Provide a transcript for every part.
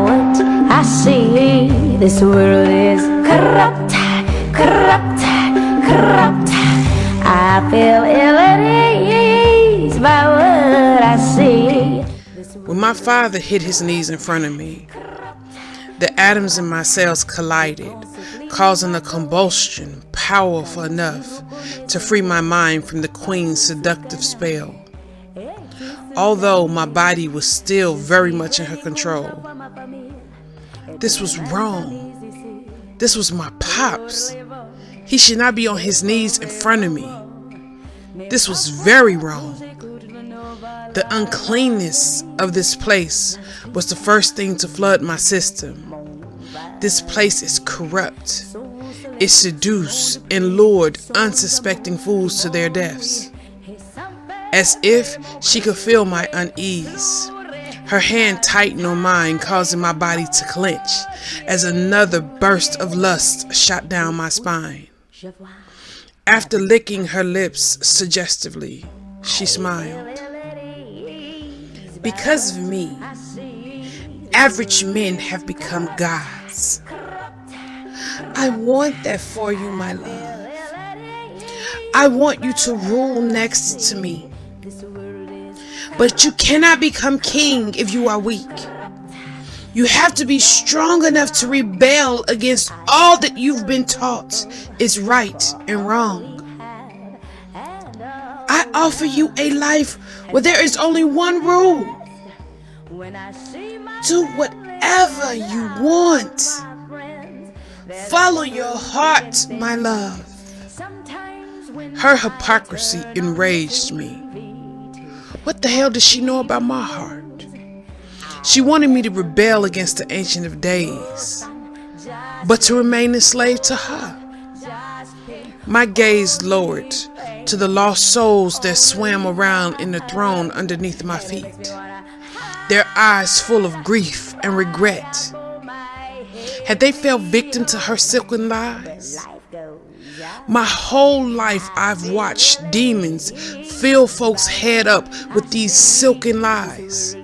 what I see. This world is corrupt, corrupt, corrupt. I feel ill at ease by what I see. When my father hit his knees in front of me, the atoms in my cells collided, causing a combustion powerful enough to free my mind from the queen's seductive spell. Although my body was still very much in her control. This was wrong. This was my pops. He should not be on his knees in front of me. This was very wrong. The uncleanness of this place was the first thing to flood my system. This place is corrupt. It seduced and lured unsuspecting fools to their deaths. As if she could feel my unease. Her hand tightened on mine, causing my body to clench as another burst of lust shot down my spine. After licking her lips suggestively, she smiled. Because of me, average men have become gods. I want that for you, my love. I want you to rule next to me. But you cannot become king if you are weak. You have to be strong enough to rebel against all that you've been taught is right and wrong. I offer you a life where there is only one rule. Do whatever you want. Follow your heart, my love. Her hypocrisy enraged me. What the hell does she know about my heart? She wanted me to rebel against the Ancient of Days, but to remain enslaved to her. My gaze lowered to the lost souls that swam around in the throne underneath my feet, their eyes full of grief and regret. Had they fell victim to her silken lies? My whole life I've watched demons fill folks' head up with these silken lies.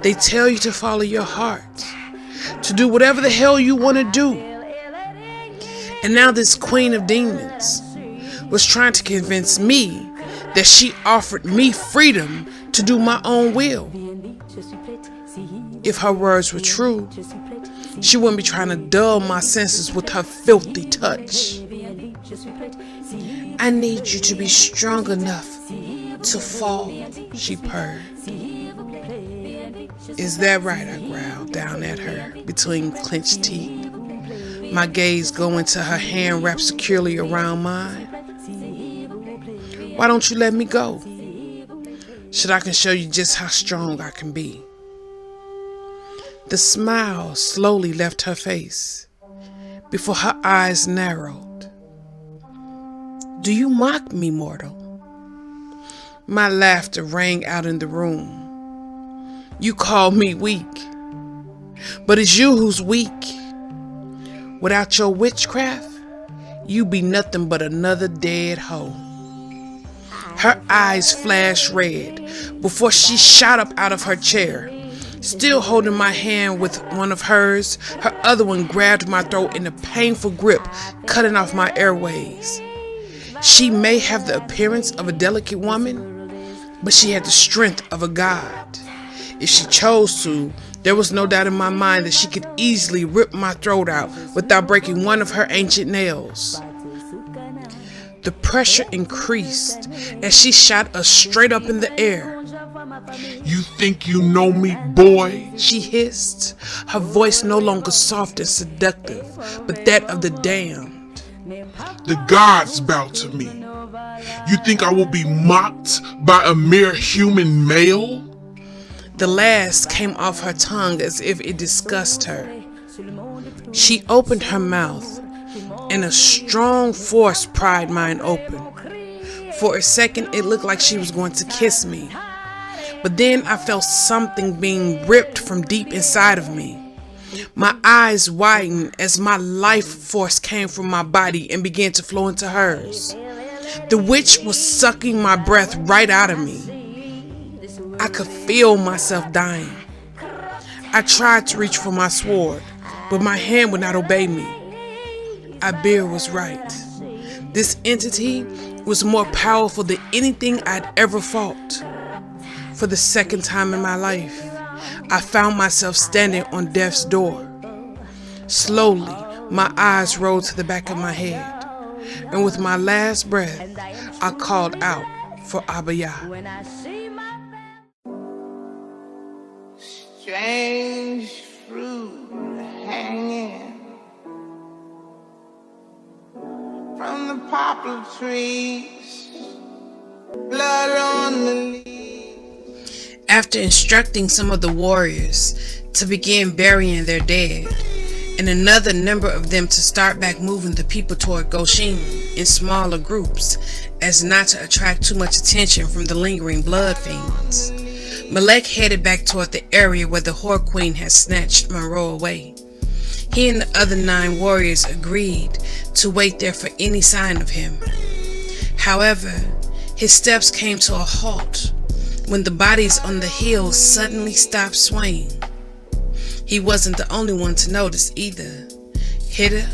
They tell you to follow your heart, to do whatever the hell you want to do. And now this queen of demons was trying to convince me that she offered me freedom to do my own will. If her words were true, she wouldn't be trying to dull my senses with her filthy touch. I need you to be strong enough to fall, she purred. Is that right? I growled down at her between clenched teeth, my gaze going to her hand wrapped securely around mine. Why don't you let me go? So I can show you just how strong I can be. The smile slowly left her face before her eyes narrowed. Do you mock me, mortal? My laughter rang out in the room. You call me weak, but it's you who's weak. Without your witchcraft, you be nothing but another dead hoe. Her eyes flashed red before she shot up out of her chair. Still holding my hand with one of hers, her other one grabbed my throat in a painful grip, cutting off my airways. She may have the appearance of a delicate woman, but she had the strength of a god. If she chose to, there was no doubt in my mind that she could easily rip my throat out without breaking one of her ancient nails. The pressure increased as she shot us straight up in the air. You think you know me, boy? She hissed, her voice no longer soft and seductive, but that of the damned. The gods bow to me. You think I will be mocked by a mere human male? The last came off her tongue as if it disgusted her. She opened her mouth, and a strong force pried mine open. For a second, it looked like she was going to kiss me. But then I felt something being ripped from deep inside of me. My eyes widened as my life force came from my body and began to flow into hers. The witch was sucking my breath right out of me. I could feel myself dying. I tried to reach for my sword, but my hand would not obey me. Abir was right. This entity was more powerful than anything I'd ever fought. For the second time in my life, I found myself standing on death's door. Slowly, my eyes rolled to the back of my head, and with my last breath, I called out for Abiyah. Strange fruit hanging from the poplar trees, blood on the leaves. After instructing some of the warriors to begin burying their dead, and another number of them to start back moving the people toward Goshen in smaller groups as not to attract too much attention from the lingering blood fiends, Melech headed back toward the area where the Whore Queen had snatched Monroe away. He and the other 9 warriors agreed to wait there for any sign of him. However, his steps came to a halt when the bodies on the hill suddenly stopped swaying. He wasn't the only one to notice either. Hitta,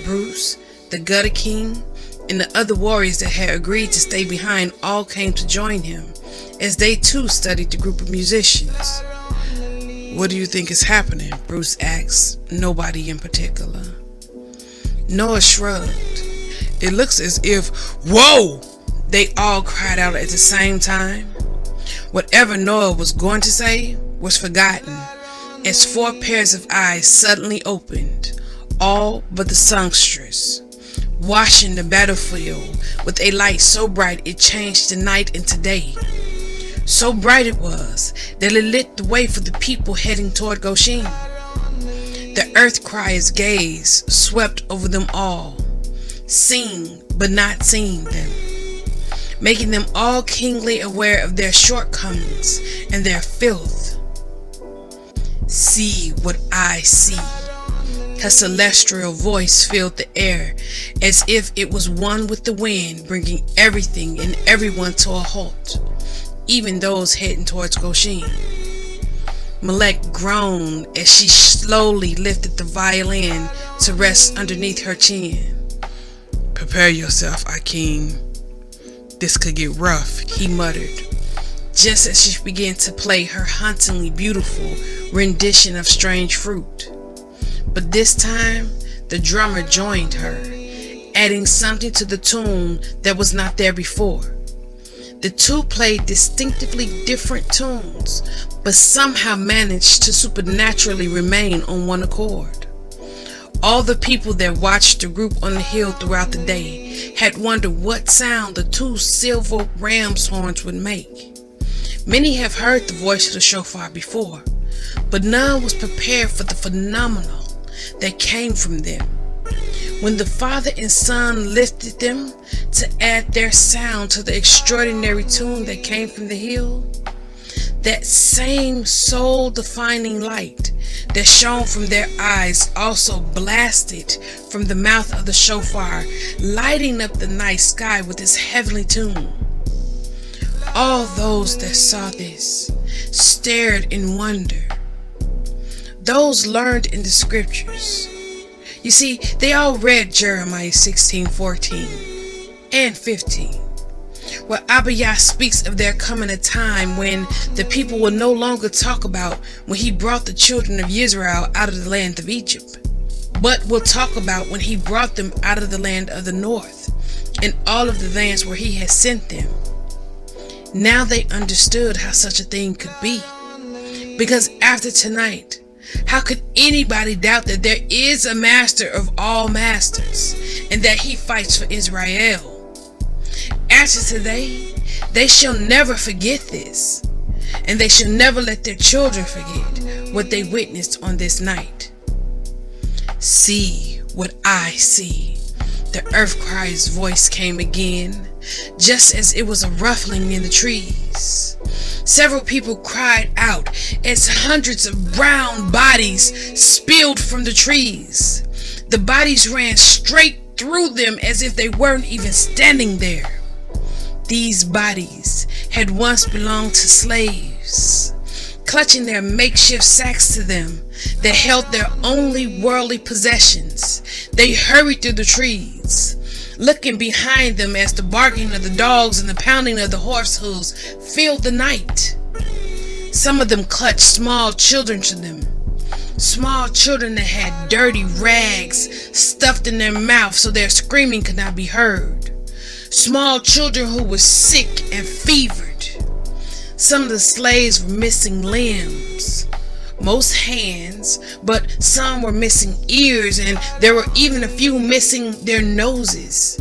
Bruce, the Gutter King, and the other warriors that had agreed to stay behind all came to join him as they too studied the group of musicians. "What do you think is happening?" Bruce asked nobody in particular. Noah shrugged. "It looks as if, whoa!" they all cried out at the same time. Whatever Noah was going to say was forgotten as 4 pairs of eyes suddenly opened, all but the songstress, washing the battlefield with a light so bright it changed the night into day. So bright it was that it lit the way for the people heading toward Goshen. The earth crier's gaze swept over them all, seeing but not seeing them, making them all keenly aware of their shortcomings and their filth. "See what I see." Her celestial voice filled the air as if it was one with the wind, bringing everything and everyone to a halt, even those heading towards Goshen. Melech groaned as she slowly lifted the violin to rest underneath her chin. "Prepare yourself, Akeem. This could get rough," he muttered, just as she began to play her hauntingly beautiful rendition of Strange Fruit. But this time, the drummer joined her, adding something to the tune that was not there before. The two played distinctively different tunes, but somehow managed to supernaturally remain on one accord. All the people that watched the group on the hill throughout the day had wondered what sound the 2 silver ram's horns would make. Many have heard the voice of the shofar before, but none was prepared for the phenomenon that came from them. When the Father and Son lifted them to add their sound to the extraordinary tune that came from the hill, that same soul-defining light that shone from their eyes also blasted from the mouth of the shofar, lighting up the night sky with its heavenly tune. All those that saw this stared in wonder. Those learned in the scriptures. You see, they all read Jeremiah 16:14 and 15, where Abiyah speaks of there coming a time when the people will no longer talk about when he brought the children of Israel out of the land of Egypt, but will talk about when he brought them out of the land of the north and all of the lands where he had sent them. Now they understood how such a thing could be, because after tonight, how could anybody doubt that there is a master of all masters and that he fights for Israel? After today, they shall never forget this, and they shall never let their children forget what they witnessed on this night. "See what I see." The earth crier's voice came again, just as it was a ruffling in the trees. Several people cried out as hundreds of brown bodies spilled from the trees. The bodies ran straight through them as if they weren't even standing there. These bodies had once belonged to slaves, clutching their makeshift sacks to them that held their only worldly possessions. They hurried through the trees, looking behind them as the barking of the dogs and the pounding of the horse hooves filled the night. Some of them clutched small children to them, small children that had dirty rags stuffed in their mouth so their screaming could not be heard, small children who were sick and fevered. Some of the slaves were missing limbs, most hands, but some were missing ears, and there were even a few missing their noses.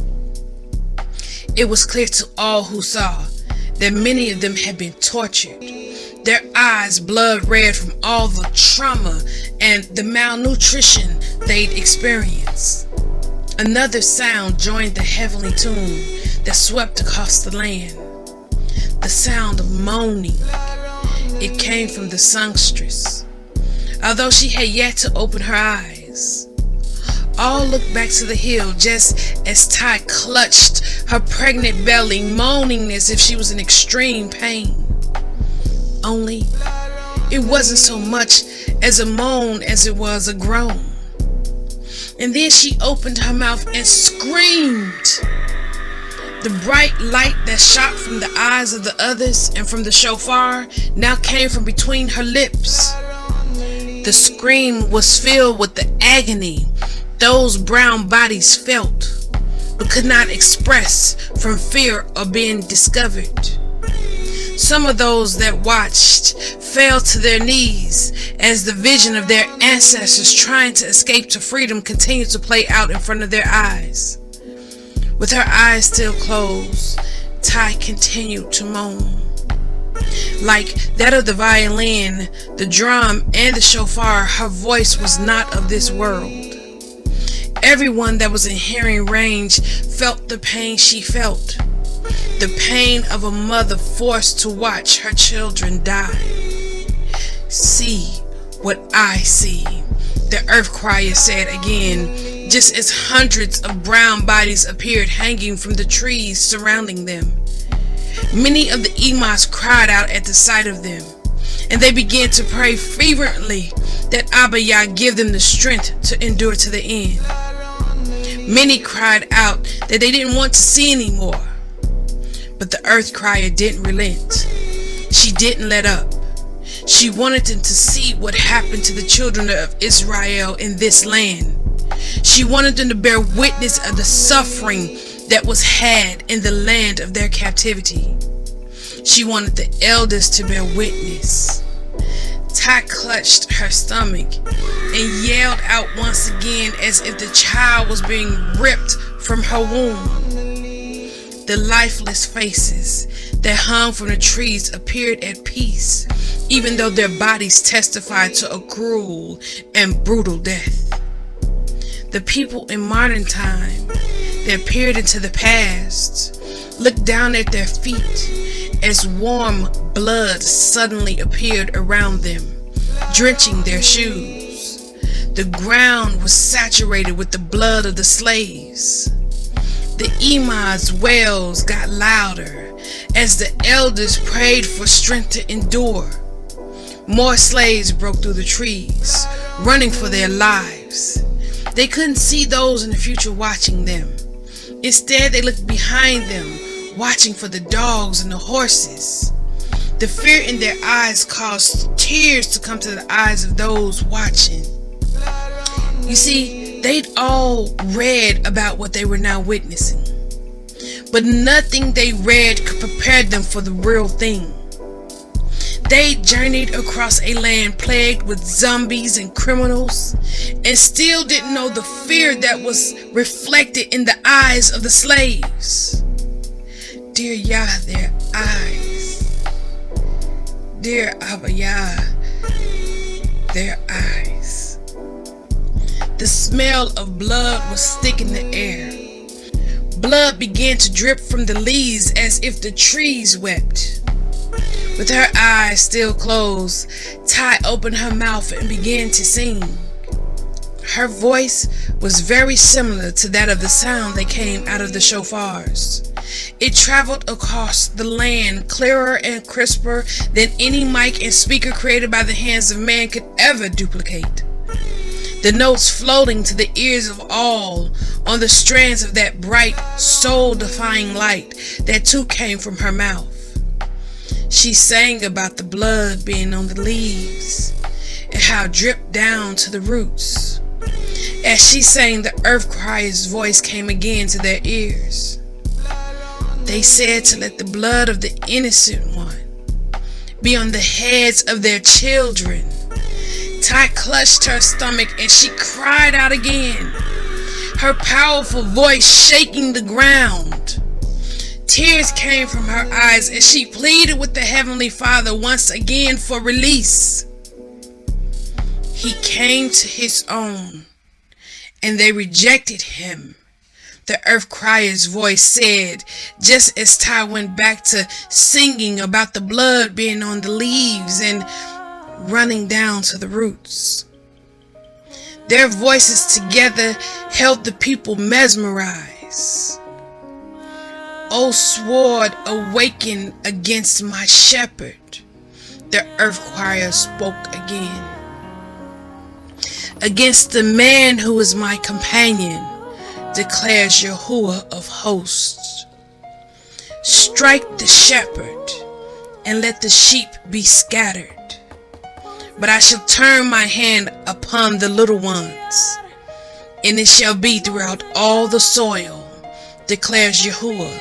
It was clear to all who saw that many of them had been tortured, their eyes blood red from all the trauma and the malnutrition they'd experienced. Another sound joined the heavenly tune that swept across the land. The sound of moaning. It came from the songstress, although she had yet to open her eyes. All looked back to the hill just as Ty clutched her pregnant belly, moaning as if she was in extreme pain. Only, it wasn't so much as a moan as it was a groan. And then she opened her mouth and screamed. The bright light that shot from the eyes of the others and from the shofar now came from between her lips. The scream was filled with the agony those brown bodies felt, but could not express from fear of being discovered. Some of those that watched fell to their knees as the vision of their ancestors trying to escape to freedom continued to play out in front of their eyes. With her eyes still closed, Ty continued to moan. Like that of the violin, the drum, and the shofar, her voice was not of this world. Everyone that was in hearing range felt the pain she felt. The pain of a mother forced to watch her children die. See what I see, the earth crier said again, just as hundreds of brown bodies appeared hanging from the trees surrounding them. Many of the imams cried out at the sight of them, and they began to pray fervently that Abba Yah give them the strength to endure to the end. Many cried out that they didn't want to see anymore, but the earth crier didn't relent. She didn't let up. She wanted them to see what happened to the children of Israel in this land. She wanted them to bear witness of the suffering that was had in the land of their captivity. She wanted the elders to bear witness. Ty clutched her stomach and yelled out once again as if the child was being ripped from her womb. The lifeless faces that hung from the trees appeared at peace, even though their bodies testified to a cruel and brutal death. The people in modern time that peered into the past looked down at their feet as warm blood suddenly appeared around them, drenching their shoes. The ground was saturated with the blood of the slaves. The imam's wails got louder as the elders prayed for strength to endure. More slaves broke through the trees, running for their lives. They couldn't see those in the future watching them. Instead, they looked behind them, watching for the dogs and the horses. The fear in their eyes caused tears to come to the eyes of those watching. You see, they'd all read about what they were now witnessing, but nothing they read could prepare them for the real thing. They journeyed across a land plagued with zombies and criminals, and still didn't know the fear that was reflected in the eyes of the slaves. Dear Yah, their eyes. Dear Abba Yah, their eyes. The smell of blood was thick in the air. Blood began to drip from the leaves as if the trees wept. With her eyes still closed, Ty opened her mouth and began to sing. Her voice was very similar to that of the sound that came out of the shofars. It traveled across the land clearer and crisper than any mic and speaker created by the hands of man could ever duplicate. The notes floating to the ears of all on the strands of that bright, soul-defying light that too came from her mouth. She sang about the blood being on the leaves and how it dripped down to the roots. As she sang, the earth crier's voice came again to their ears. They said to let the blood of the innocent one be on the heads of their children. Ty clutched her stomach and she cried out again, her powerful voice shaking the ground. Tears came from her eyes as she pleaded with the Heavenly Father once again for release. He came to his own, and they rejected him. The earth crier's voice said, just as Ty went back to singing about the blood being on the leaves and running down to the roots. Their voices together held the people mesmerized. O sword, awaken against my shepherd, the earth crier spoke again. Against the man who is my companion, declares Yahuwah of hosts. Strike the shepherd and let the sheep be scattered. But I shall turn my hand upon the little ones, and it shall be throughout all the soil, declares Yahuwah,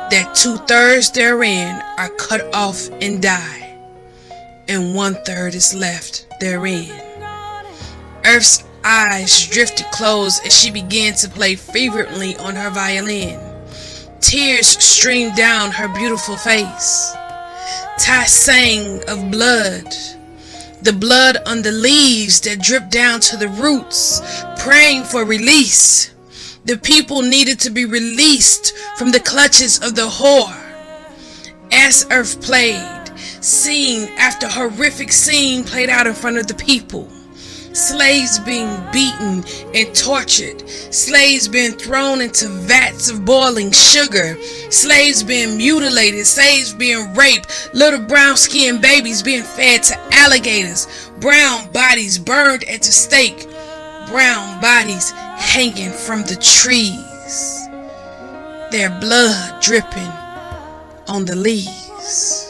that 2/3 therein are cut off and die, and 1/3 is left therein. Earth's eyes drifted closed as she began to play fervently on her violin. Tears streamed down her beautiful face. Ty sang of blood, the blood on the leaves that dripped down to the roots, praying for release. The people needed to be released from the clutches of the whore. As Earth played, scene after horrific scene played out in front of the people. Slaves being beaten and tortured, slaves being thrown into vats of boiling sugar, slaves being mutilated, slaves being raped, little brown-skinned babies being fed to alligators, brown bodies burned at the stake, brown bodies hanging from the trees, their blood dripping on the leaves.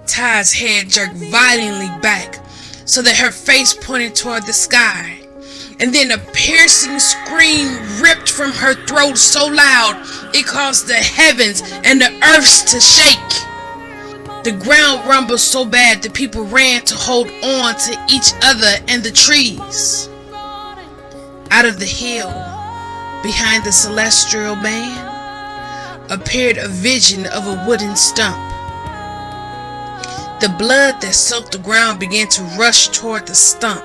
Ty's head jerked violently back so that her face pointed toward the sky, and then a piercing scream ripped from her throat so loud it caused the heavens and the earths to shake. The ground rumbled so bad the people ran to hold on to each other and the trees. Out of the hill, behind the celestial band, appeared a vision of a wooden stump. The blood that soaked the ground began to rush toward the stump.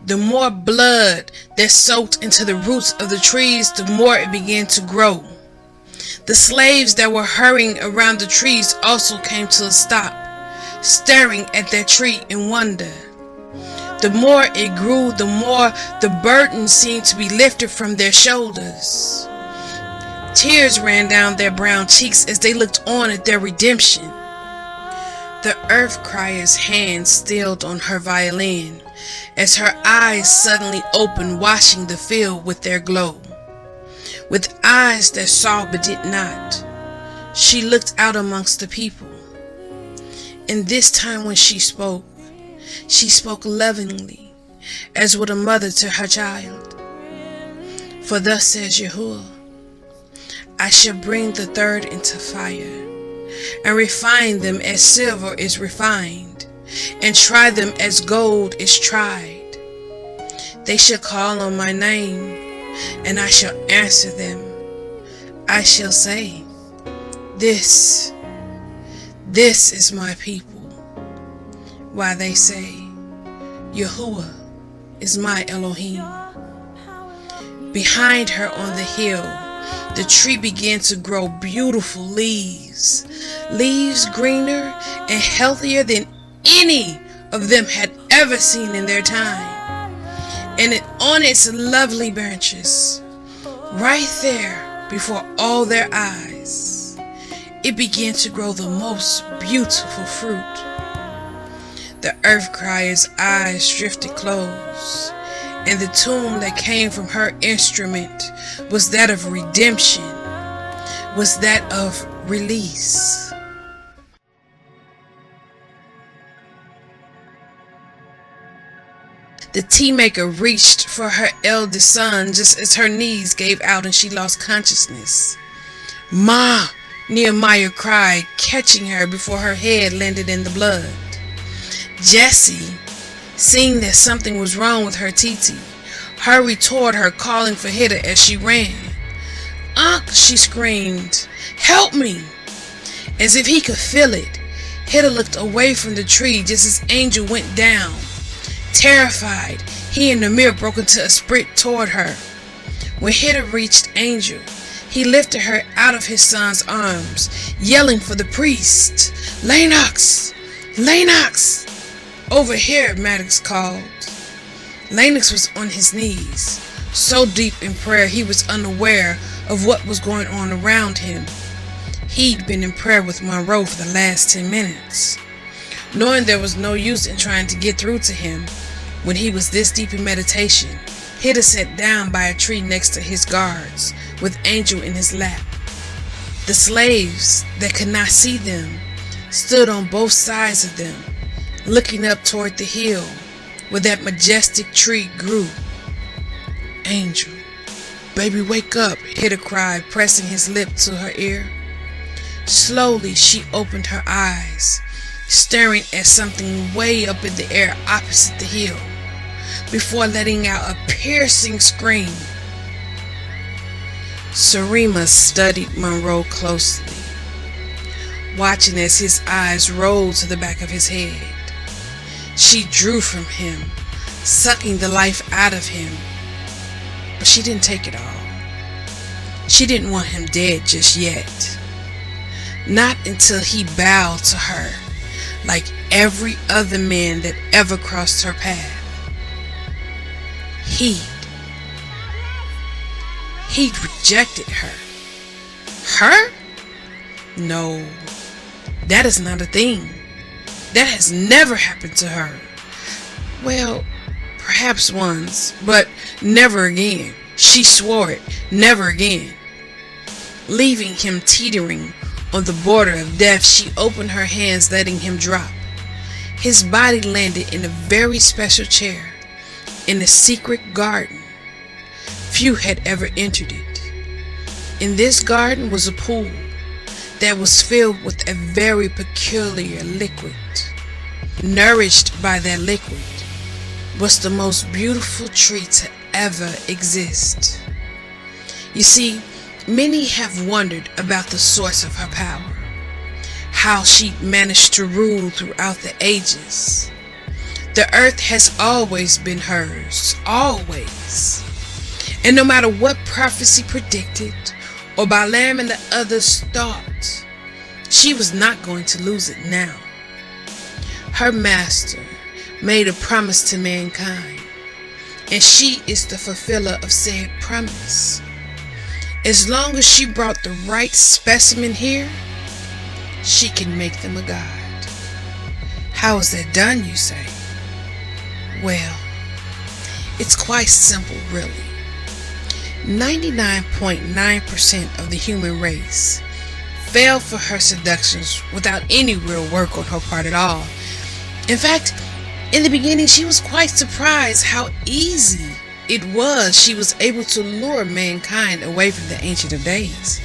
The more blood that soaked into the roots of the trees, the more it began to grow. The slaves that were hurrying around the trees also came to a stop, staring at their tree in wonder. The more it grew, the more the burden seemed to be lifted from their shoulders. Tears ran down their brown cheeks as they looked on at their redemption. The earth crier's hand stilled on her violin as her eyes suddenly opened, washing the field with their glow. With eyes that saw but did not, she looked out amongst the people. And this time when she spoke lovingly, as would a mother to her child. For thus says Yahuwah, I shall bring the third into fire, and refine them as silver is refined, and try them as gold is tried. They shall call on my name, and I shall answer them. I shall say, This is my people. While they say, Yahuwah is my Elohim. Behind her on the hill, the tree began to grow beautiful leaves greener and healthier than any of them had ever seen in their time. And on its lovely branches, right there before all their eyes, it began to grow the most beautiful fruit. The earth crier's eyes drifted close, and the tune that came from her instrument was that of redemption, was that of release. The tea maker reached for her eldest son just as her knees gave out and she lost consciousness. "Ma!" Nehemiah cried, catching her before her head landed in the blood. Jessie, seeing that something was wrong with her Titi, hurried toward her, calling for Hitta as she ran. "Unc," she screamed, "help me!" As if he could feel it, Hitta looked away from the tree just as Angel went down. Terrified, he and Namir broke into a sprint toward her. When Hitta reached Angel, he lifted her out of his son's arms, yelling for the priest. "Lennox! Lennox!" "Over here," Maddox called. Lennox was on his knees, so deep in prayer he was unaware of what was going on around him. He'd been in prayer with Monroe for the last 10 minutes. Knowing there was no use in trying to get through to him when he was this deep in meditation, Hitta sat down by a tree next to his guards, with Angel in his lap. The slaves that could not see them stood on both sides of them, looking up toward the hill where that majestic tree grew. "Angel, baby, wake up," Hitta cried, pressing his lip to her ear. Slowly she opened her eyes, staring at something way up in the air opposite the hill, before letting out a piercing scream. Sarima studied Monroe closely, watching as his eyes rolled to the back of his head. She drew from him, sucking the life out of him, but she didn't take it all. She didn't want him dead just yet. Not until he bowed to her like every other man that ever crossed her path. He'd rejected her. Her? No, that is not a thing. That has never happened to her. Well, perhaps once, but never again. She swore it, never again. Leaving him teetering on the border of death, she opened her hands, letting him drop. His body landed in a very special chair in a secret garden. Few had ever entered it. In this garden was a pool that was filled with a very peculiar liquid. Nourished by that liquid was the most beautiful tree to ever exist. You see, many have wondered about the source of her power, how she managed to rule throughout the ages. The earth has always been hers, always. And no matter what prophecy predicted, or Balaam and the others thought, she was not going to lose it now. Her master made a promise to mankind, and she is the fulfiller of said promise. As long as she brought the right specimen here, she can make them a god. How is that done, you say? Well, it's quite simple, really. 99.9% of the human race fell for her seductions without any real work on her part at all. In fact, in the beginning, she was quite surprised how easy it was she was able to lure mankind away from the Ancient of Days.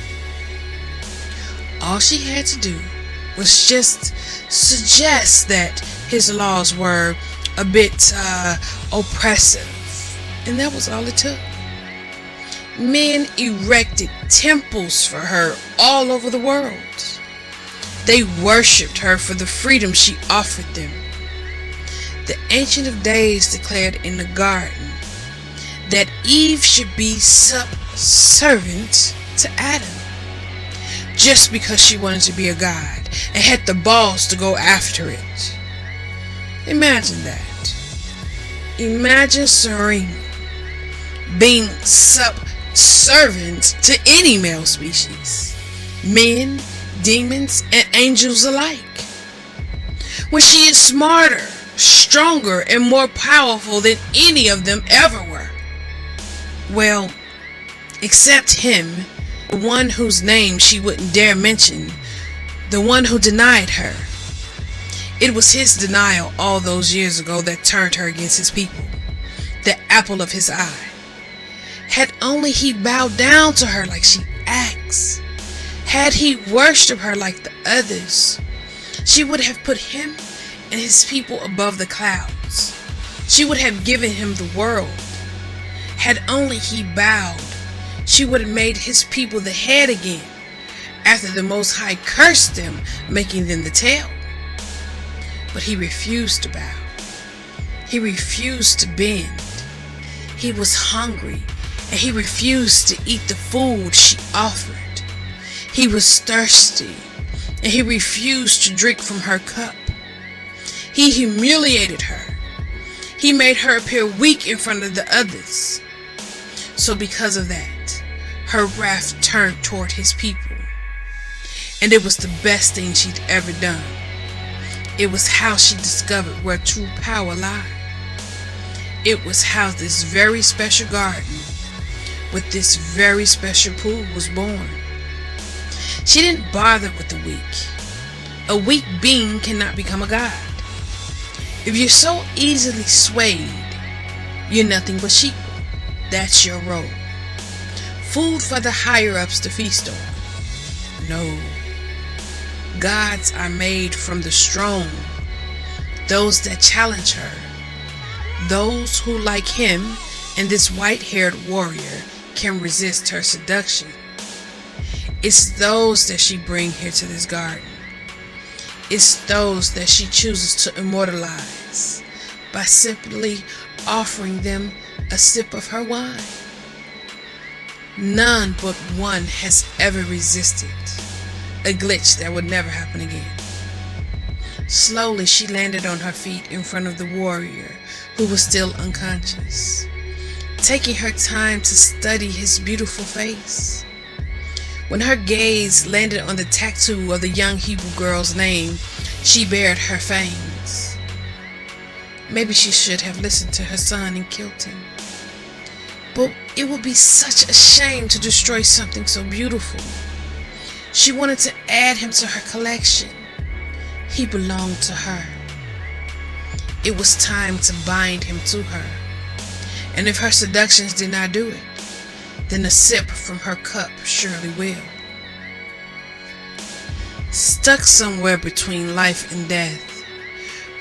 All she had to do was just suggest that his laws were a bit oppressive, and that was all it took. Men erected temples for her all over the world. They worshipped her for the freedom she offered them. The Ancient of Days declared in the garden that Eve should be subservient to Adam, just because she wanted to be a god and had the balls to go after it. Imagine that. Imagine Serena being servant to any male species, men, demons, and angels alike. When she is smarter, stronger, and more powerful than any of them ever were. Well, except him, the one whose name she wouldn't dare mention, the one who denied her. It was his denial all those years ago that turned her against his people, the apple of his eye. Had only he bowed down to her like she asks, had he worshipped her like the others, she would have put him and his people above the clouds. She would have given him the world. Had only he bowed, she would have made his people the head again, after the Most High cursed them, making them the tail. But he refused to bow. He refused to bend. He was hungry, and he refused to eat the food she offered. He was thirsty, and he refused to drink from her cup. He humiliated her. He made her appear weak in front of the others. So because of that, her wrath turned toward his people. And it was the best thing she'd ever done. It was how she discovered where true power lied. It was how this very special garden with this very special pool was born. She didn't bother with the weak. A weak being cannot become a god. If you're so easily swayed, you're nothing but sheep. That's your role. Food for the higher-ups to feast on. No. Gods are made from the strong, those that challenge her, those who, like him and this white-haired warrior, can resist her seduction. It's those that she brings here to this garden. It's those that she chooses to immortalize by simply offering them a sip of her wine. None but one has ever resisted. A glitch that would never happen again. Slowly she landed on her feet in front of the warrior, who was still unconscious, taking her time to study his beautiful face. When her gaze landed on the tattoo of the young Hebrew girl's name, she bared her fangs. Maybe she should have listened to her son and killed him. But it would be such a shame to destroy something so beautiful. She wanted to add him to her collection. He belonged to her. It was time to bind him to her. And if her seductions did not do it, then a sip from her cup surely will. Stuck somewhere between life and death,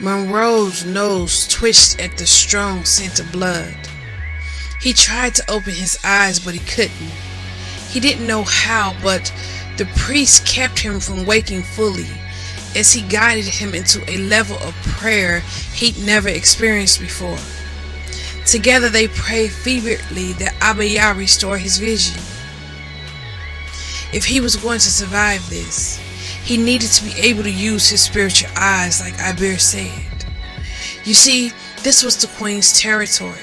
Monroe's nose twitched at the strong scent of blood. He tried to open his eyes, but he couldn't. He didn't know how, but the priest kept him from waking fully as he guided him into a level of prayer he'd never experienced before. Together they prayed fervently that Abba Yah restore his vision. If he was going to survive this, he needed to be able to use his spiritual eyes, like Ibir said. You see, this was the queen's territory.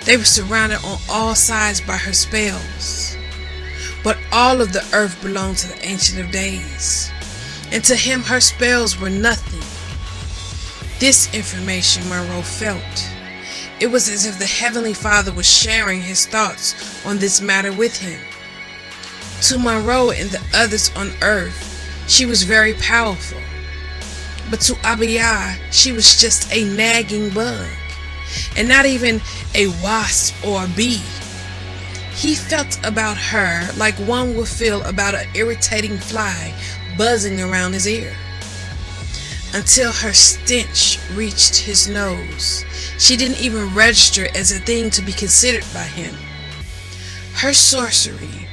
They were surrounded on all sides by her spells. But all of the earth belonged to the Ancient of Days, and to him her spells were nothing. This information Monroe felt. It was as if the Heavenly Father was sharing his thoughts on this matter with him. To Monroe and the others on earth, she was very powerful. But to Abba Yah, she was just a nagging bug, and not even a wasp or a bee. He felt about her like one would feel about an irritating fly buzzing around his ear. Until her stench reached his nose, she didn't even register as a thing to be considered by him. Her sorcery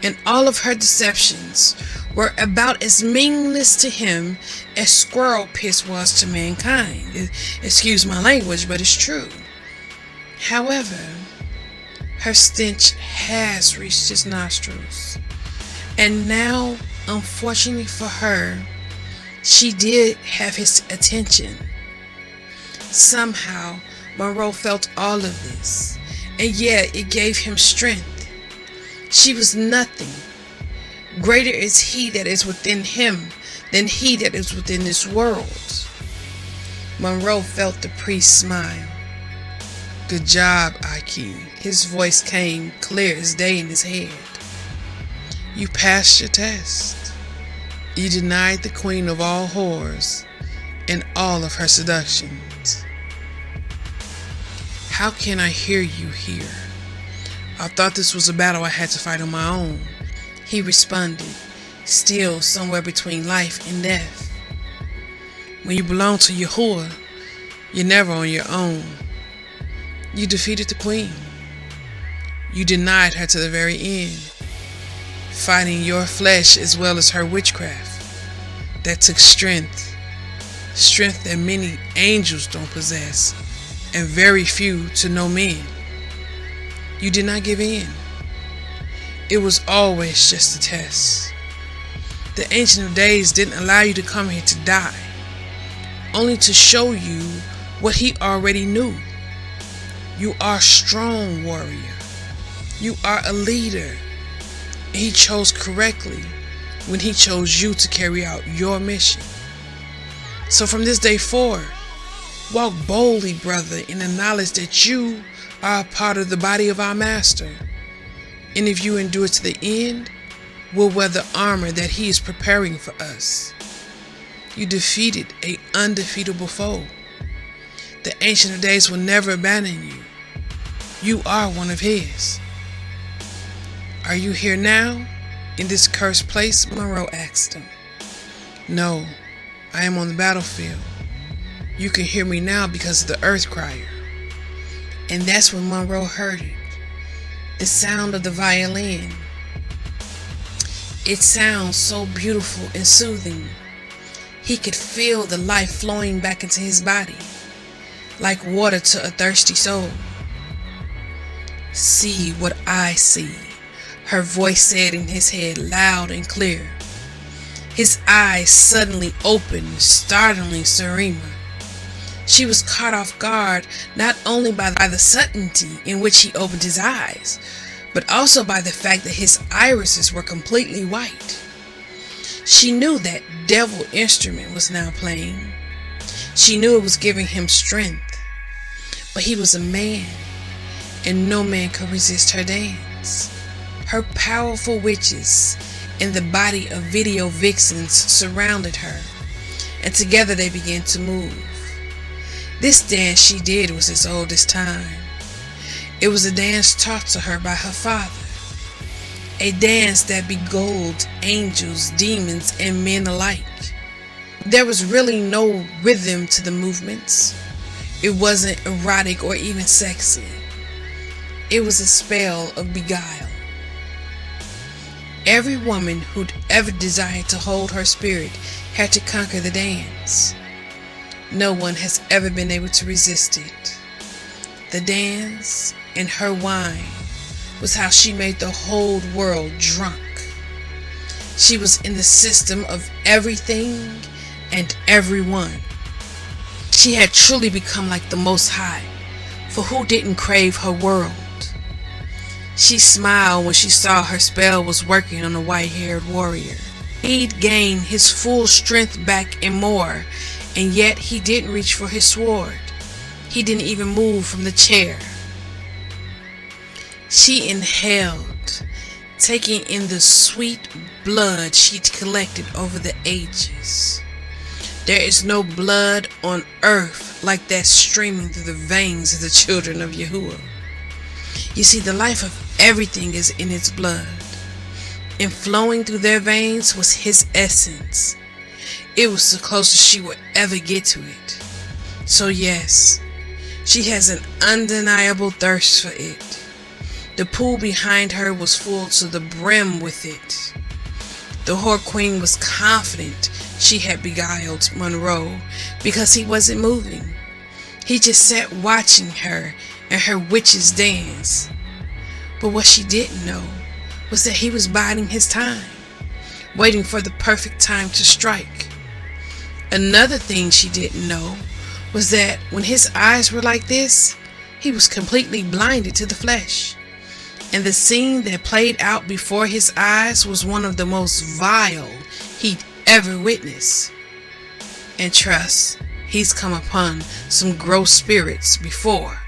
and all of her deceptions were about as meaningless to him as squirrel piss was to mankind. Excuse my language, but it's true. However, her stench has reached his nostrils, and now, unfortunately for her, she did have his attention. Somehow, Monroe felt all of this, and yet it gave him strength. She was nothing. Greater is he that is within him than he that is within this world. Monroe felt the priest smile. Good job, Ike. His voice came clear as day in his head. You passed your test. You denied the queen of all whores and all of her seductions. How can I hear you here? I thought this was a battle I had to fight on my own, he responded, still somewhere between life and death. When you belong to Yahuwah, you're never on your own. You defeated the queen. You denied her to the very end, fighting your flesh as well as her witchcraft. That took strength that many angels don't possess, and very few to no men. You did not give in. It was always just a test. The Ancient of Days didn't allow you to come here to die, only to show you what he already knew. You are a strong warrior. You are a leader. And he chose correctly when he chose you to carry out your mission. So from this day forward, walk boldly, brother, in the knowledge that you are a part of the body of our Master. And if you endure to the end, we'll wear the armor that he is preparing for us. You defeated an undefeatable foe. The Ancient of Days will never abandon you. You are one of his. Are you here now, in this cursed place? Monroe asked him. No, I am on the battlefield. You can hear me now because of the earth crier. And that's when Monroe heard it. The sound of the violin. It sounds so beautiful and soothing. He could feel the life flowing back into his body, like water to a thirsty soul. See what I see, her voice said in his head, loud and clear. His eyes suddenly opened, startling Serena. She was caught off guard not only by the certainty in which he opened his eyes, but also by the fact that his irises were completely white. She knew that devil instrument was now playing. She knew it was giving him strength. But he was a man, and no man could resist her dance. Her powerful witches and the body of video vixens surrounded her, and together they began to move. This dance she did was as old as time. It was a dance taught to her by her father. A dance that beguiled angels, demons, and men alike. There was really no rhythm to the movements. It wasn't erotic or even sexy. It was a spell of beguile. Every woman who'd ever desired to hold her spirit had to conquer the dance. No one has ever been able to resist it. The dance and her wine was how she made the whole world drunk. She was in the system of everything and everyone. She had truly become like the Most High, for who didn't crave her world? She smiled when she saw her spell was working on the white-haired warrior. He'd gained his full strength back and more, and yet he didn't reach for his sword. He didn't even move from the chair. She inhaled, taking in the sweet blood she'd collected over the ages. There is no blood on earth like that streaming through the veins of the children of Yahuwah. You see, the life of everything is in its blood, and flowing through their veins was his essence. It was the closest she would ever get to it. So yes, she has an undeniable thirst for it. The pool behind her was full to the brim with it. The whore queen was confident she had beguiled Monroe because he wasn't moving. He just sat watching her and her witches dance. But what she didn't know was that he was biding his time, waiting for the perfect time to strike. Another thing she didn't know was that when his eyes were like this, he was completely blinded to the flesh. and the scene that played out before his eyes was one of the most vile he'd ever witnessed. And trust, he's come upon some gross spirits before,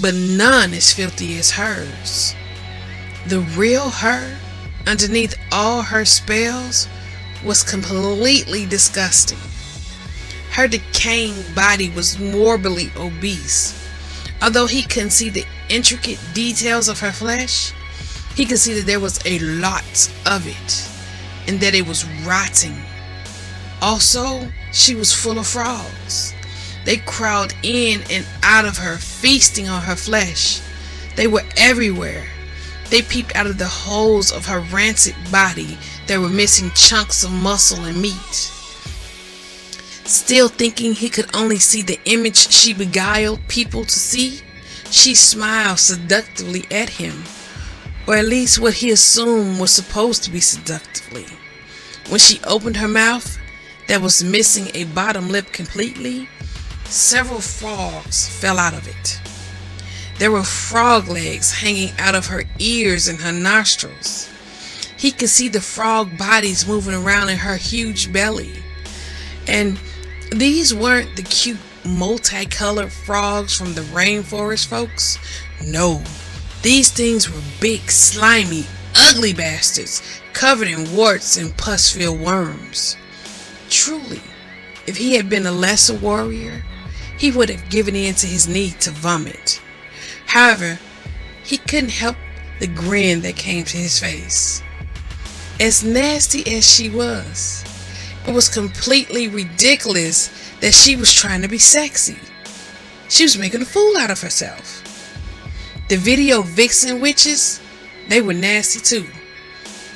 but none as filthy as hers. The real her, underneath all her spells, was completely disgusting. Her decaying body was morbidly obese. Although he couldn't see the intricate details of her flesh, he could see that there was a lot of it and that it was rotting. Also, she was full of frogs. They crawled in and out of her, feasting on her flesh. They were everywhere. They peeped out of the holes of her rancid body that were missing chunks of muscle and meat. Still thinking he could only see the image she beguiled people to see, she smiled seductively at him, or at least what he assumed was supposed to be seductively. When she opened her mouth, that was missing a bottom lip completely, several frogs fell out of it. There were frog legs hanging out of her ears and her nostrils. He could see the frog bodies moving around in her huge belly. And these weren't the cute multicolored frogs from the rainforest, folks. No, these things were big, slimy, ugly bastards covered in warts and pus-filled worms. Truly, if he had been a lesser warrior, he would have given in to his need to vomit. However, he couldn't help the grin that came to his face. As nasty as she was, it was completely ridiculous that she was trying to be sexy. She was making a fool out of herself. The video vixen witches, they were nasty too.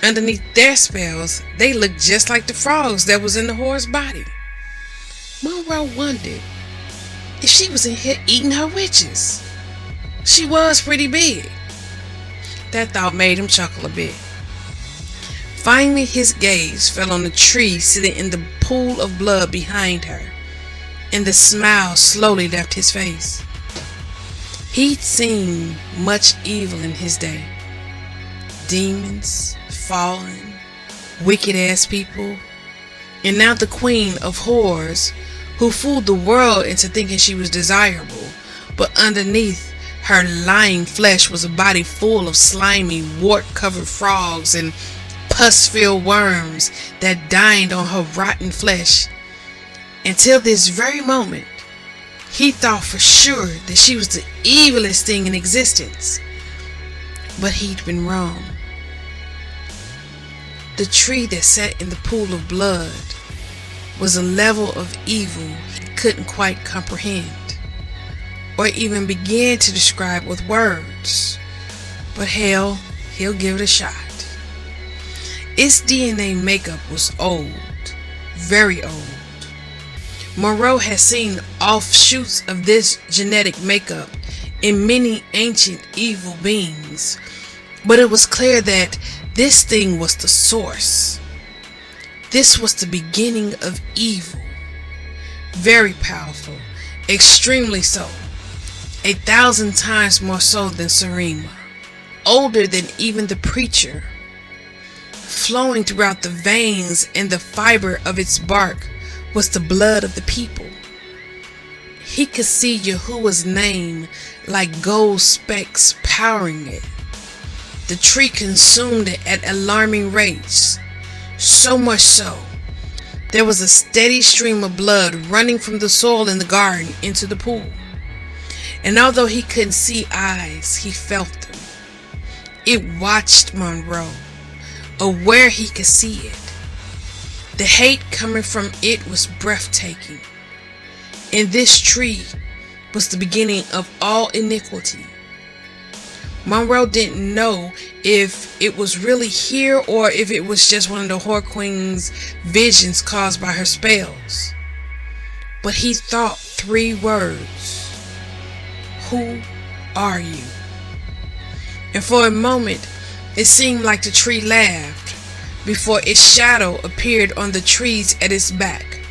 Underneath their spells, they looked just like the frogs that was in the whore's body. Monroe wondered if she was in here eating her witches. She was pretty big. That thought made him chuckle a bit. Finally, his gaze fell on the tree sitting in the pool of blood behind her, and the smile slowly left his face. He'd seen much evil in his day. Demons, fallen, wicked-ass people, and now the queen of whores who fooled the world into thinking she was desirable, but underneath her lying flesh was a body full of slimy, wart-covered frogs and pus-filled worms that dined on her rotten flesh. Until this very moment, he thought for sure that she was the evilest thing in existence. But he'd been wrong. The tree that sat in the pool of blood was a level of evil he couldn't quite comprehend, or even begin to describe with words. But hell, he'll give it a shot. Its DNA makeup was old, very old. Monroe had seen offshoots of this genetic makeup in many ancient evil beings, but it was clear that this thing was the source. This was the beginning of evil. Very powerful, extremely so. 1,000 times more so than Sarima. Older than even the preacher. Flowing throughout the veins and the fiber of its bark was the blood of the people. He could see Yahuwah's name like gold specks powering it. The tree consumed it at alarming rates. So much so, there was a steady stream of blood running from the soil in the garden into the pool. And although he couldn't see eyes, he felt them. It watched Monroe, aware he could see it. The hate coming from it was breathtaking. And this tree was the beginning of all iniquity. Monroe didn't know if it was really here or if it was just one of the Whore Queen's visions caused by her spells. But he thought 3 words. Who are you? And for a moment, it seemed like the tree laughed before its shadow appeared on the trees at its back.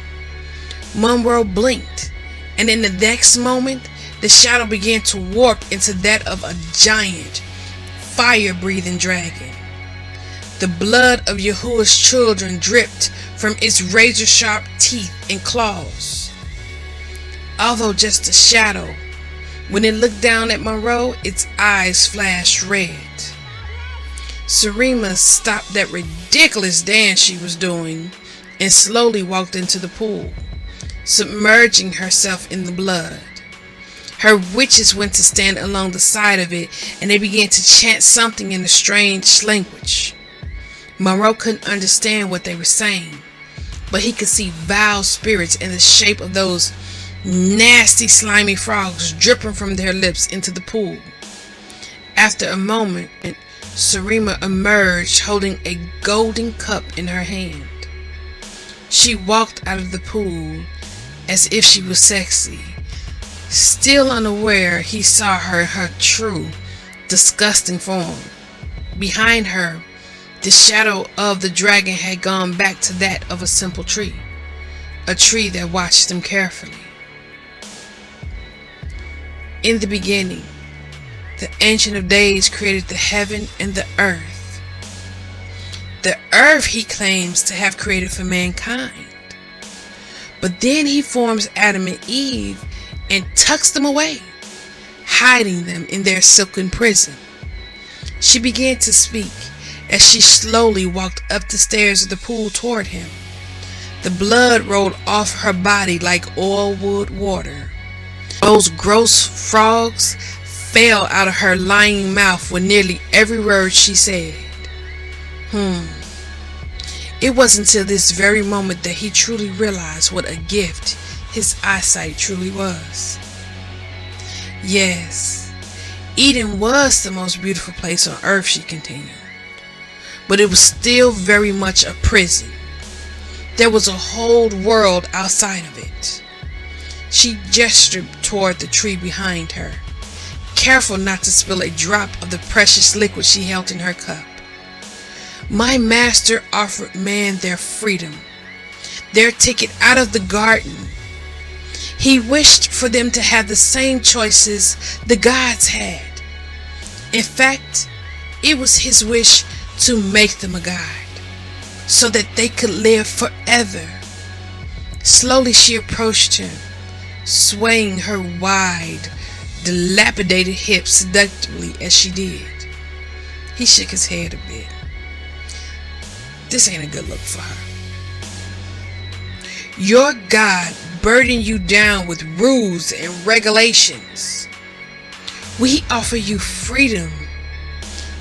Monroe blinked, and in the next moment, the shadow began to warp into that of a giant, fire-breathing dragon. The blood of Yahuwah's children dripped from its razor-sharp teeth and claws. Although just a shadow, when it looked down at Monroe, its eyes flashed red. Sarima stopped that ridiculous dance she was doing and slowly walked into the pool, submerging herself in the blood. Her witches went to stand along the side of it, and they began to chant something in a strange language. Monroe couldn't understand what they were saying, but he could see vile spirits in the shape of those nasty slimy frogs dripping from their lips into the pool. After a moment, Sarima emerged holding a golden cup in her hand. She walked out of the pool as if she was sexy. Still unaware, he saw her true, disgusting form. Behind her, the shadow of the dragon had gone back to that of a simple tree, a tree that watched them carefully. In the beginning, the Ancient of Days created the heaven and the earth. The earth he claims to have created for mankind. But then he forms Adam and Eve and tucks them away, hiding them in their silken prison. She began to speak as she slowly walked up the stairs of the pool toward him. The blood rolled off her body like oilwood water. Those gross frogs fell out of her lying mouth with nearly every word she said. It wasn't until this very moment that he truly realized what a gift his eyesight truly was. Yes, Eden was the most beautiful place on earth, she continued, but it was still very much a prison. There was a whole world outside of it. She gestured toward the tree behind her, careful not to spill a drop of the precious liquid she held in her cup. My master offered man their freedom, their ticket out of the garden. He wished for them to have the same choices the gods had. In fact, it was his wish to make them a god, so that they could live forever. Slowly she approached him, swaying her wide, dilapidated hips seductively as she did. He shook his head a bit. This ain't a good look for her. Your God burdened you down with rules and regulations. We offer you freedom.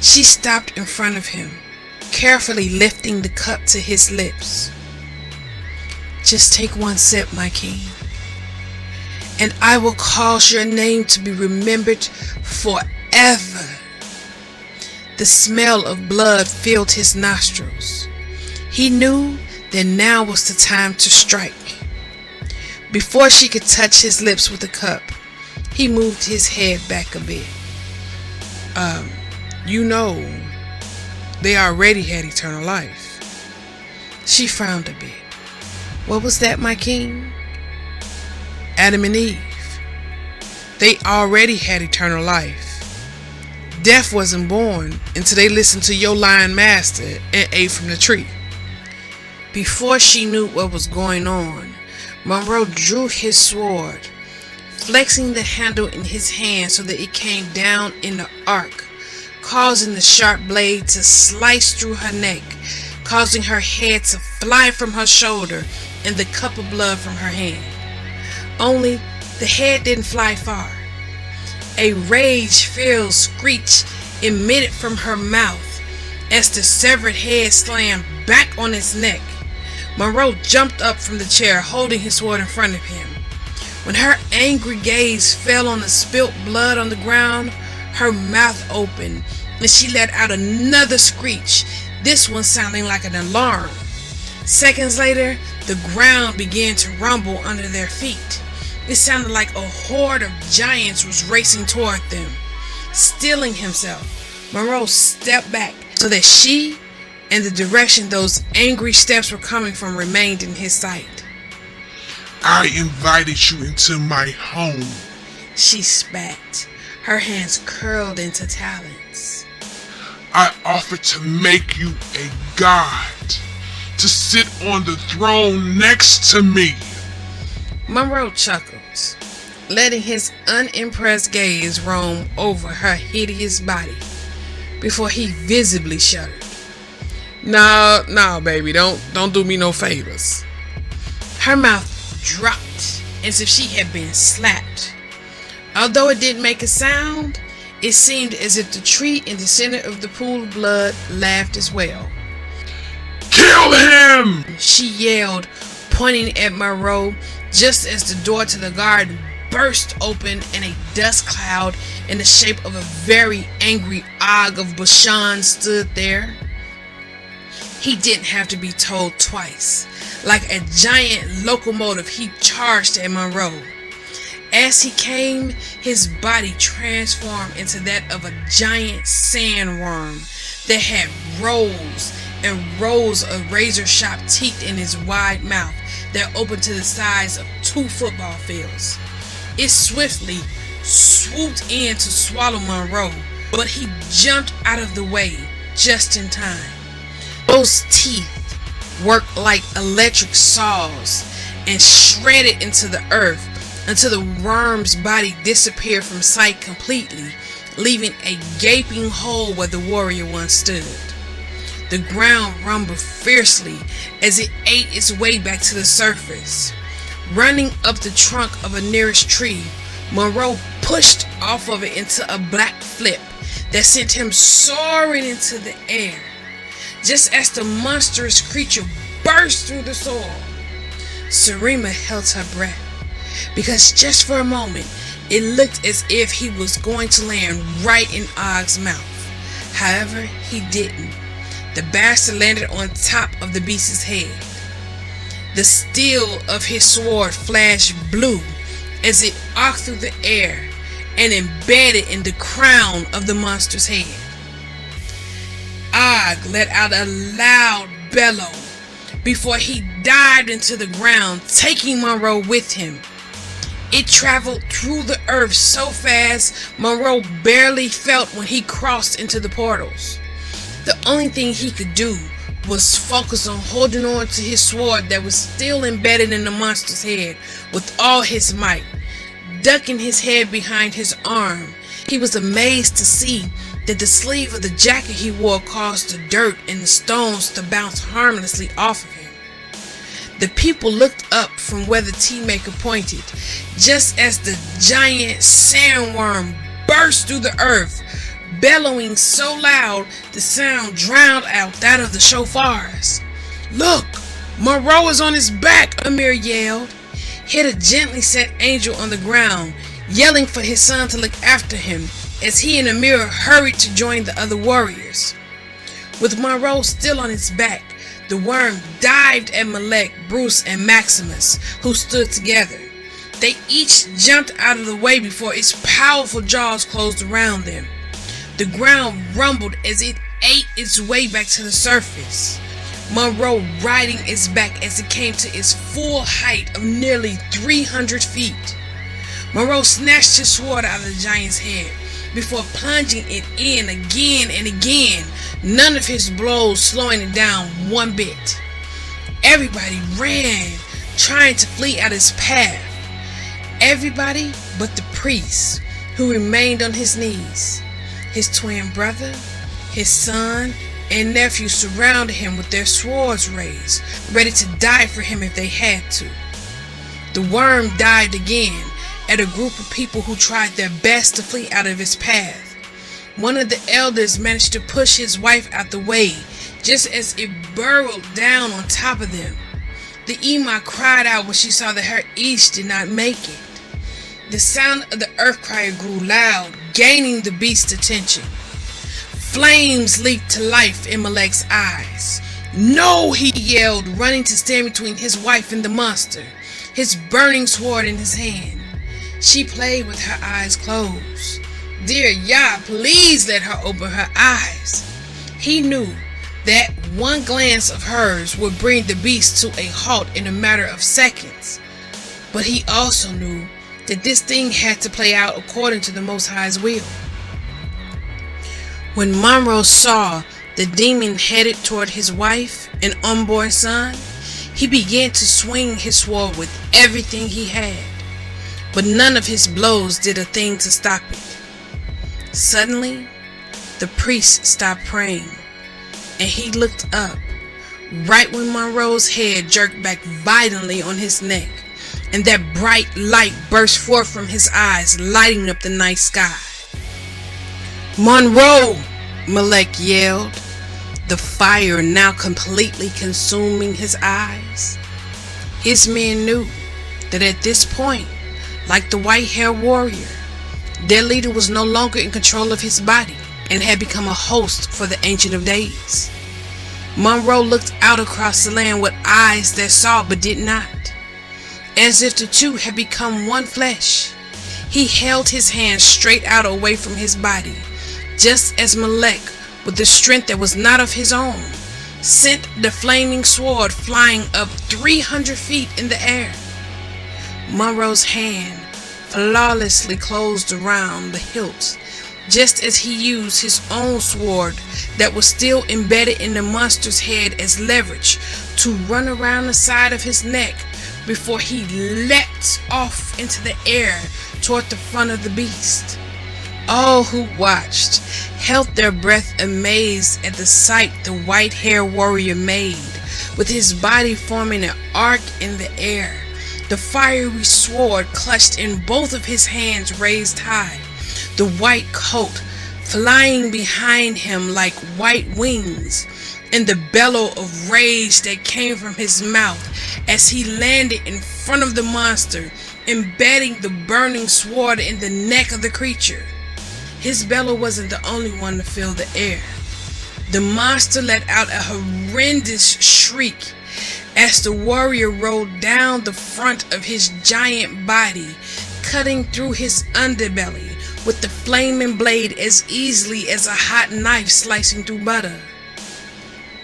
She stopped in front of him, carefully lifting the cup to his lips. Just take one sip, my king, and I will cause your name to be remembered forever. The smell of blood filled his nostrils. He knew that now was the time to strike. Before she could touch his lips with the cup, he moved his head back a bit. They already had eternal life. She frowned a bit. What was that, my king? Adam and Eve. They already had eternal life. Death wasn't born until they listened to your lying master and ate from the tree. Before she knew what was going on, Monroe drew his sword, flexing the handle in his hand so that it came down in the arc, causing the sharp blade to slice through her neck, causing her head to fly from her shoulder and the cup of blood from her hand. Only the head didn't fly far. A rage-filled screech emitted from her mouth as the severed head slammed back on its neck. Monroe jumped up from the chair, holding his sword in front of him. When her angry gaze fell on the spilt blood on the ground, her mouth opened and she let out another screech, this one sounding like an alarm. Seconds later, the ground began to rumble under their feet. It sounded like a horde of giants was racing toward them. Steeling himself, Monroe stepped back so that she and the direction those angry steps were coming from remained in his sight. I invited you into my home. She spat, her hands curled into talons. I offer to make you a god, to sit on the throne next to me. Monroe chuckles, letting his unimpressed gaze roam over her hideous body before he visibly shuddered. No, baby, don't do me no favors. Her mouth dropped as if she had been slapped. Although it didn't make a sound, it seemed as if the tree in the center of the pool of blood laughed as well. Kill him! She yelled, pointing at Monroe, just as the door to the garden burst open and a dust cloud in the shape of a very angry Og of Bashan stood there. He didn't have to be told twice. Like a giant locomotive, he charged at Monroe. As he came, his body transformed into that of a giant sandworm that had rows and rows of razor-sharp teeth in his wide mouth that opened to the size of 2 football fields. It swiftly swooped in to swallow Monroe, but he jumped out of the way just in time. Those teeth worked like electric saws and shredded into the earth until the worm's body disappeared from sight completely, leaving a gaping hole where the warrior once stood. The ground rumbled fiercely as it ate its way back to the surface. Running up the trunk of a nearest tree, Monroe pushed off of it into a black flip that sent him soaring into the air, just as the monstrous creature burst through the soil. Sarima held her breath, because just for a moment, it looked as if he was going to land right in Og's mouth. However, he didn't. The bastard landed on top of the beast's head. The steel of his sword flashed blue as it arced through the air and embedded in the crown of the monster's head. Og let out a loud bellow before he dived into the ground, taking Monroe with him. It traveled through the earth so fast, Monroe barely felt when he crossed into the portals. The only thing he could do was focus on holding on to his sword that was still embedded in the monster's head with all his might. Ducking his head behind his arm, he was amazed to see that the sleeve of the jacket he wore caused the dirt and the stones to bounce harmlessly off of him. The people looked up from where the tea maker pointed, just as the giant sandworm burst through the earth, bellowing so loud the sound drowned out that of the shofars. Look, Monroe is on his back, Amir yelled. Hit a gently set angel on the ground, yelling for his son to look after him as he and Amir hurried to join the other warriors. With Monroe still on his back, the worm dived at Malek, Bruce, and Maximus, who stood together. They each jumped out of the way before its powerful jaws closed around them. The ground rumbled as it ate its way back to the surface, Monroe riding its back as it came to its full height of nearly 300 feet. Monroe snatched his sword out of the giant's head before plunging it in again and again, none of his blows slowing it down one bit. Everybody ran, trying to flee out his path. Everybody but the priest, who remained on his knees. His twin brother, his son, and nephew surrounded him with their swords raised, ready to die for him if they had to. The worm dived again at a group of people who tried their best to flee out of his path. One of the elders managed to push his wife out the way, just as it burrowed down on top of them. The Ima cried out when she saw that her Ish did not make it. The sound of the earth crier grew loud, gaining the beast's attention. Flames leaped to life in Malek's eyes. "No!" he yelled, running to stand between his wife and the monster, his burning sword in his hand. She played with her eyes closed. Dear Yah, please let her open her eyes. He knew that one glance of hers would bring the beast to a halt in a matter of seconds. But he also knew that this thing had to play out according to the Most High's will. When Monroe saw the demon headed toward his wife and unborn son, he began to swing his sword with everything he had, but none of his blows did a thing to stop it. Suddenly, the priest stopped praying, and he looked up, right when Monroe's head jerked back violently on his neck, and that bright light burst forth from his eyes, lighting up the night sky. "Monroe!" Malek yelled, the fire now completely consuming his eyes. His men knew that at this point, like the white-haired warrior, their leader was no longer in control of his body and had become a host for the Ancient of Days. Monroe looked out across the land with eyes that saw but did not, as if the two had become one flesh. He held his hands straight out away from his body, just as Malek, with the strength that was not of his own, sent the flaming sword flying up 300 feet in the air. Monroe's hand flawlessly closed around the hilt, just as he used his own sword that was still embedded in the monster's head as leverage to run around the side of his neck before he leapt off into the air toward the front of the beast. All who watched held their breath amazed at the sight the white-haired warrior made, with his body forming an arc in the air, the fiery sword clutched in both of his hands raised high, the white coat flying behind him like white wings, and the bellow of rage that came from his mouth as he landed in front of the monster, embedding the burning sword in the neck of the creature. His bellow wasn't the only one to fill the air. The monster let out a horrendous shriek as the warrior rolled down the front of his giant body, cutting through his underbelly with the flaming blade as easily as a hot knife slicing through butter.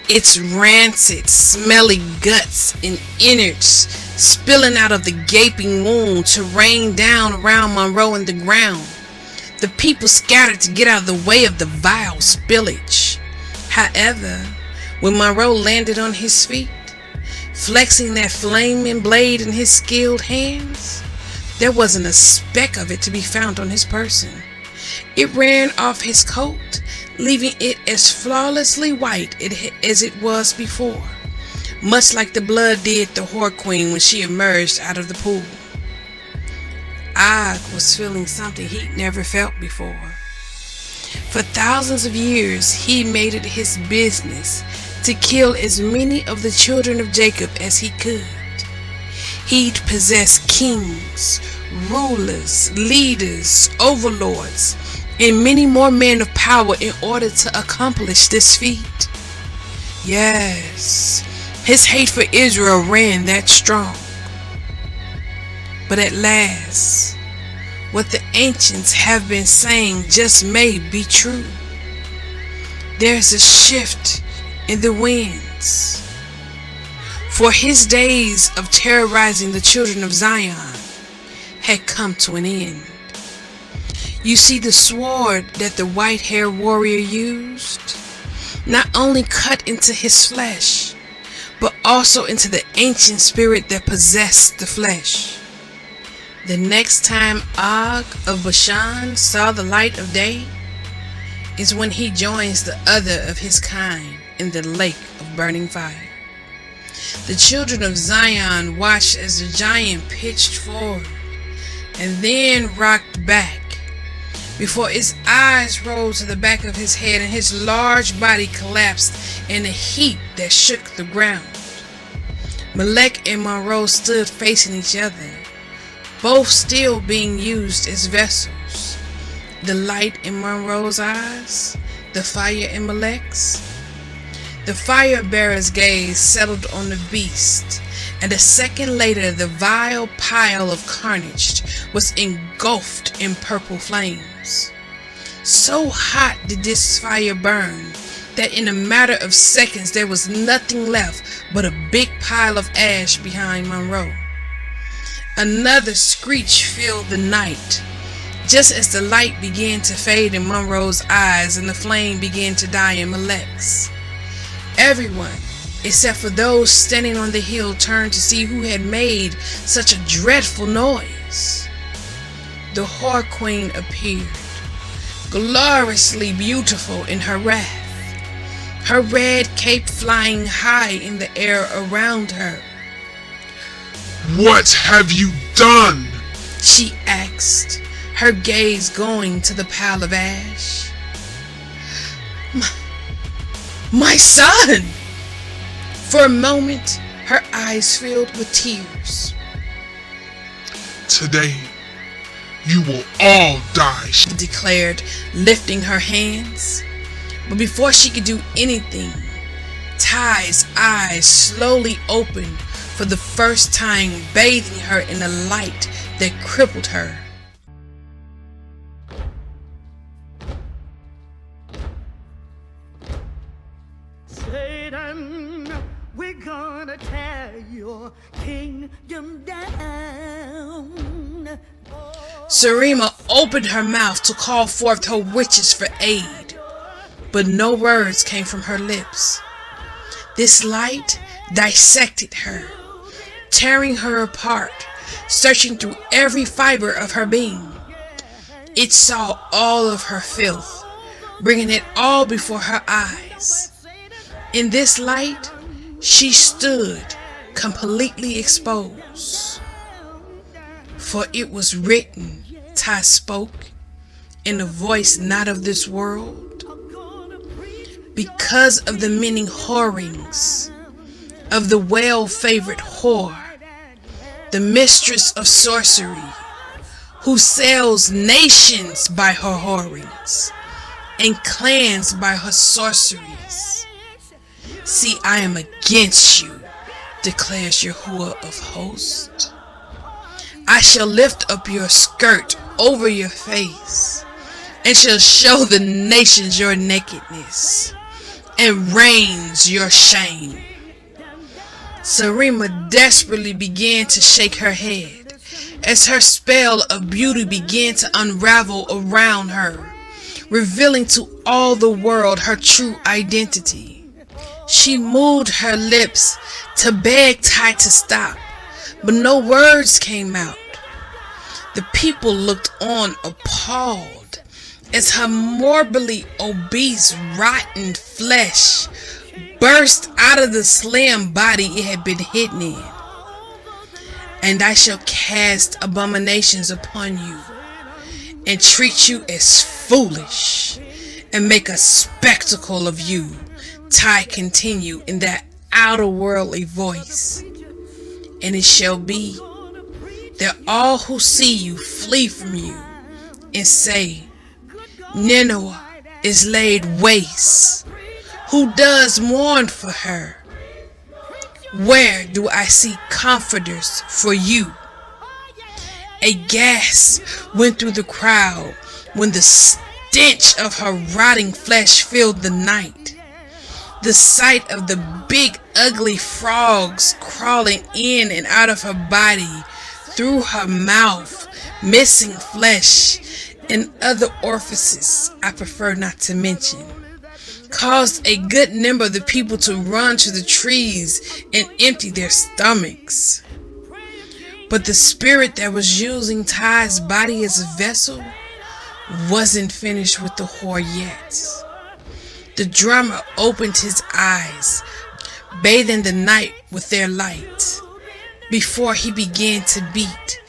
Its rancid, smelly guts and innards spilling out of the gaping wound to rain down around Monroe and the ground. The people scattered to get out of the way of the vile spillage. However, when Monroe landed on his feet, flexing that flaming blade in his skilled hands, there wasn't a speck of it to be found on his person. It ran off his coat, leaving it as flawlessly white as it was before, much like the blood did the Whore Queen when she emerged out of the pool. Og was feeling something he'd never felt before. For thousands of years, he made it his business to kill as many of the children of Jacob as he could. He'd possess kings, rulers, leaders, overlords, and many more men of power in order to accomplish this feat. Yes, his hate for Israel ran that strong. But at last, what the ancients have been saying just may be true. There's a shift in the winds. For his days of terrorizing the children of Zion had come to an end. You see, the sword that the white-haired warrior used not only cut into his flesh, but also into the ancient spirit that possessed the flesh. The next time Og of Bashan saw the light of day is when he joins the other of his kind in the lake of burning fire. The children of Zion watched as the giant pitched forward and then rocked back before his eyes rolled to the back of his head and his large body collapsed in a heap that shook the ground. Malek and Monroe stood facing each other, both still being used as vessels. The light in Monroe's eyes, the fire in Malek's. The fire bearer's gaze settled on the beast, and a second later the vile pile of carnage was engulfed in purple flames. So hot did this fire burn that in a matter of seconds there was nothing left but a big pile of ash behind Monroe. Another screech filled the night, Just as the light began to fade in Monroe's eyes and the flame began to die in Malek's, everyone, except for those standing on the hill, turned to see who had made such a dreadful noise. The Whore Queen appeared, gloriously beautiful in her wrath, her red cape flying high in the air around her. What have you done? She asked, her gaze going to the pile of ash. My son! For a moment, her eyes filled with tears. Today, you will all die, She declared, lifting her hands. But before she could do anything, Ty's eyes slowly opened for the first time, bathing her in a light that crippled her. Satan, we're gonna tear your kingdom down. Sarima opened her mouth to call forth her witches for aid, but no words came from her lips. This light dissected her, tearing her apart, searching through every fiber of her being. It saw all of her filth, bringing it all before her eyes. In this light, she stood completely exposed. For it was written, Ty spoke, in a voice not of this world, because of the many whorings of the well-favored whore, the mistress of sorcery, who sells nations by her whorings and clans by her sorceries. See, I am against you, declares Yahuwah of hosts. I shall lift up your skirt over your face, and shall show the nations your nakedness, and reigns your shame. Sarima desperately began to shake her head, as her spell of beauty began to unravel around her, revealing to all the world her true identity. She moved her lips to beg Ty to stop, but no words came out. The people looked on appalled as her morbidly obese, rotten flesh burst out of the slim body it had been hidden in. And I shall cast abominations upon you, and treat you as foolish, and make a spectacle of you, Ty continued in that outer-worldly voice. And it shall be that all who see you flee from you, and say, Nineveh is laid waste. Who does mourn for her? Where do I see comforters for you? A gasp went through the crowd when the stench of her rotting flesh filled the night. The sight of the big ugly frogs crawling in and out of her body, through her mouth, missing flesh, and other orifices I prefer not to mention, caused a good number of the people to run to the trees and empty their stomachs. But the spirit that was using Ty's body as a vessel wasn't finished with the whore yet. The drummer opened his eyes, bathing the night with their light, before he began to beat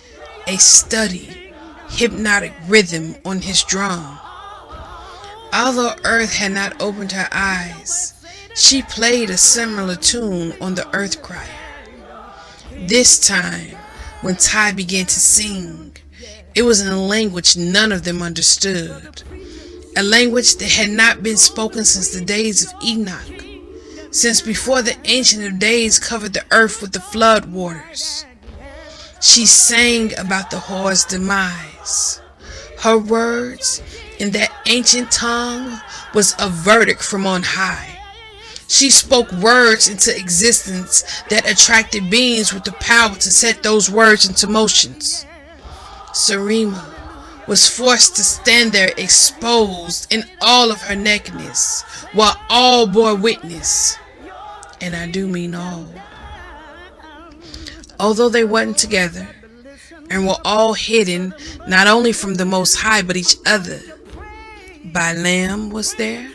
a steady, hypnotic rhythm on his drum. Although Earth had not opened her eyes, she played a similar tune on the Earth Crier. This time, when Ty began to sing, it was in a language none of them understood. A language that had not been spoken since the days of Enoch, since before the Ancient of Days covered the earth with the flood waters. She sang about the whore's demise. Her words in that ancient tongue was a verdict from on high. She spoke words into existence that attracted beings with the power to set those words into motions. Sarima, was forced to stand there exposed in all of her nakedness, while all bore witness, and I do mean all. Although they wasn't together, and were all hidden not only from the Most High but each other, Balaam was there,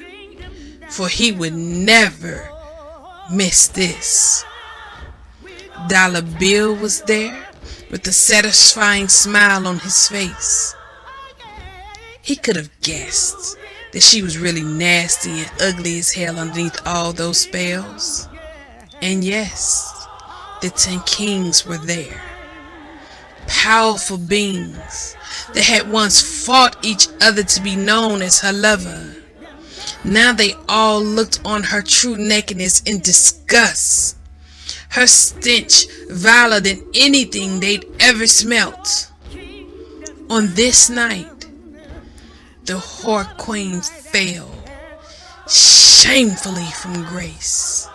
for he would never miss this. Dollar Bill was there with a satisfying smile on his face. He could have guessed that she was really nasty and ugly as hell underneath all those spells. And yes, the 10 kings were there. Powerful beings that had once fought each other to be known as her lover. Now they all looked on her true nakedness in disgust. Her stench viler than anything they'd ever smelt. On this night, the whore queen fell shamefully from grace.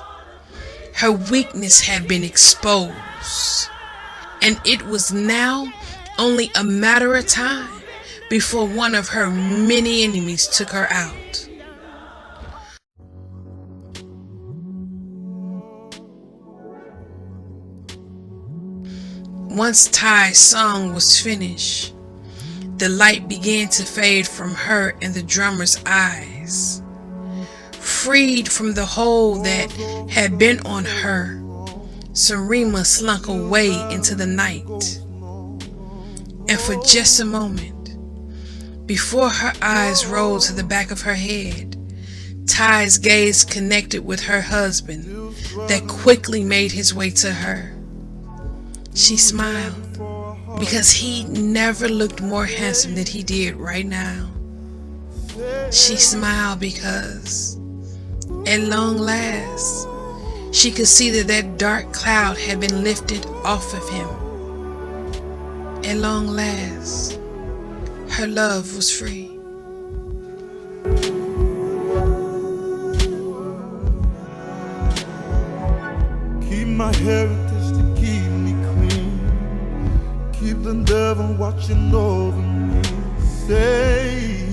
Her weakness had been exposed, and it was now only a matter of time before one of her many enemies took her out. Once Ty's song was finished, the light began to fade from her and the drummer's eyes. Freed from the hold that had been on her, Sarima slunk away into the night. And for just a moment, before her eyes rolled to the back of her head, Ty's gaze connected with her husband that quickly made his way to her. She smiled because he never looked more handsome than he did right now. She smiled because, at long last, she could see that that dark cloud had been lifted off of him. At long last, her love was free. Keep my heritage to keep me clean. Keep the devil watching over me. Say